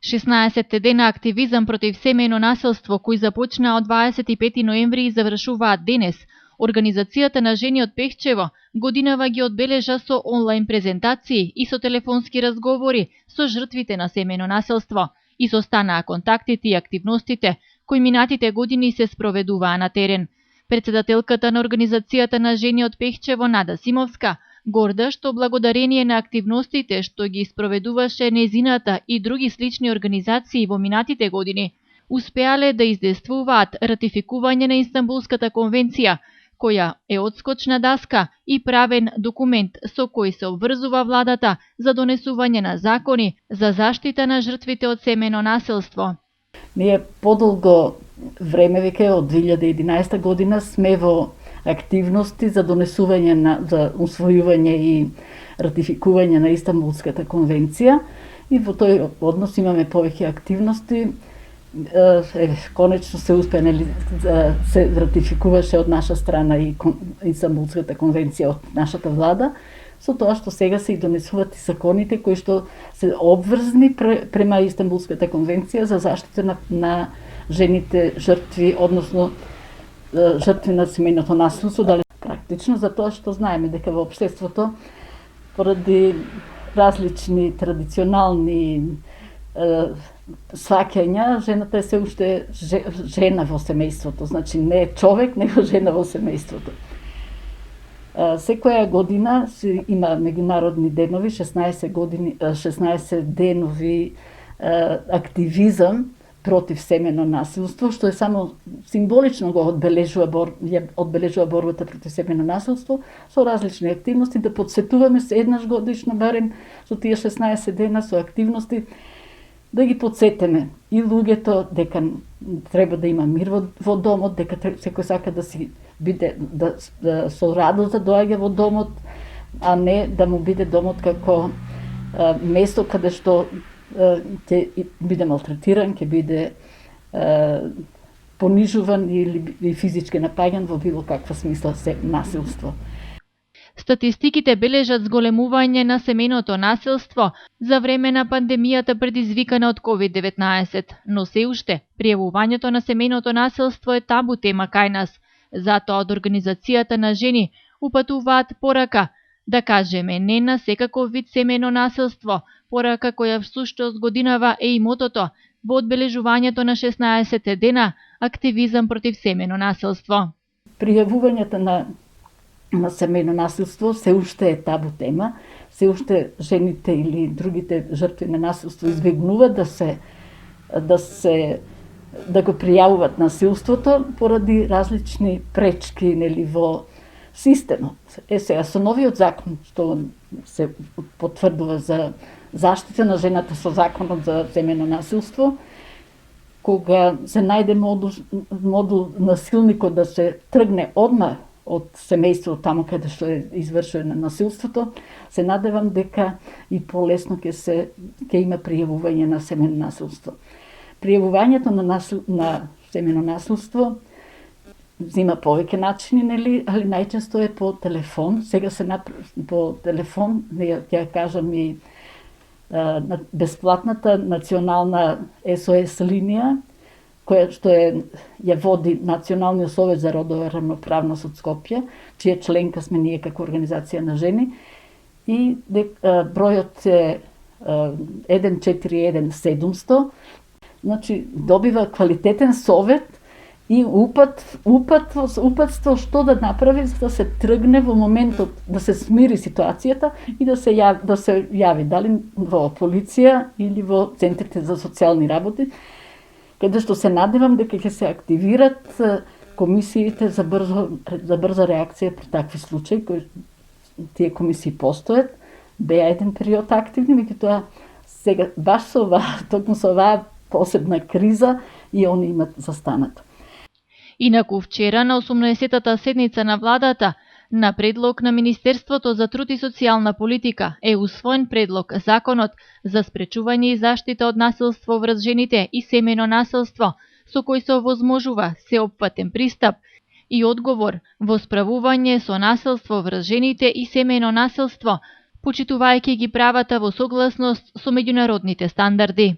16 дена активизам против семејно насилство, кои започнаа од 25 ноември и завршуваат денес, Организацијата на жени од Пехчево годинава ги одбележа со онлайн презентации и со телефонски разговори со жртвите на семејно насилство и состанаа контактите и активностите кои минатите години се спроведуваа на терен. Председателката на Организацијата на жени од Пехчево, Нада Симовска, горда што благодарение на активностите што ги спроведуваше незината и други слични организации во минатите години, успеале да издействуваат ратификување на Истанбулската конвенција, која е одскочна даска и правен документ со кој се обврзува владата за донесување на закони за заштита на жртвите од семејно насилство. Ние подолго време, веќе од 2011 година, сме во активности за донесување за усвојување и ратификување на Истанбулската конвенција и во тој однос имаме повеќе активности. Конечно се успе, се ратификуваше од наша страна и Истанбулската конвенција од нашата влада, со тоа што сега се и донесуваат и законите кои што се обврзни према Истанбулската конвенција за заштита на жените жртви, односно жртви на семејното насилство, дали практично за тоа што знаеме дека во општеството поради различни традиционални сваќања, жената е се уште жена во семејството, значи не е човек, него жена во семејството. Секоја година има меѓународни денови, 16 денови активизам против семејно насилство, што е само символично го одбележува борбата против семејно насилство со различни активности, да подсетуваме се еднаш годишно барем со тие 16 дена со активности, да ги подсетеме и луѓето дека треба да има мир во домот, дека секој сака да си биде со радост да доаѓа во домот, а не да му биде домот како место каде што ќе биде малтретиран, ќе биде понижуван или физички напаѓан во било каква смисла насилство. Статистиките бележат зголемување на семејното насилство за време на пандемијата предизвикана од COVID-19, но се уште пријавувањето на семејното насилство е табу тема кај нас. Затоа од Организацијата на жени упатуваат порака да кажеме не на секаков вид семејно насилство, порака која всушност годинава е и мотото во одбележувањето на 16 дена активизам против семејно насилство. Пријавувањето на семејно насилство се уште е табу тема, се уште жените или другите жртви на насилство избегнуваат да го пријавуваат насилството поради различни пречки во системот. Сега со новиот закон што се потврдува за заштита на жената со законот за семејно насилство, кога се најде модул насилникот да се тргне одма од семејството таму каде што е извршено насилството, се надевам дека и полесно ќе има пријавување на семејно насилство. Пријавувањето на семејно насилство има повеќе начини, али најчесто е по телефон. Сега по телефон, ќе кажам и бесплатната национална СОС линија, која што ја води Националниот совет за родова рамноправност од Скопје, чија членка сме ние како организација на жени, и бројот е 141 700, значи добива квалитетен совет и упатство што да направи за да се тргне во моментот, да се смири ситуацијата и да се јави дали во полиција или во центрите за социјални работи, каде што се надевам дека ќе се активират комисиите за брза реакција при такви случаи, кои тие комисии постојат, беа еден период активни, меѓутоа сега баш токму со оваа посебна криза и они имат застанато. Инаку вчера на 18-тата седница на владата, на предлог на Министерството за труд и социјална политика е усвоен предлог законот за спречување и заштита од насилство врз жените и семејно насилство, со кој се овозможува сеопфатен пристап и одговор во справување со насилство врз жените и семејно насилство, почитувајќи ги правата во согласност со меѓународните стандарди.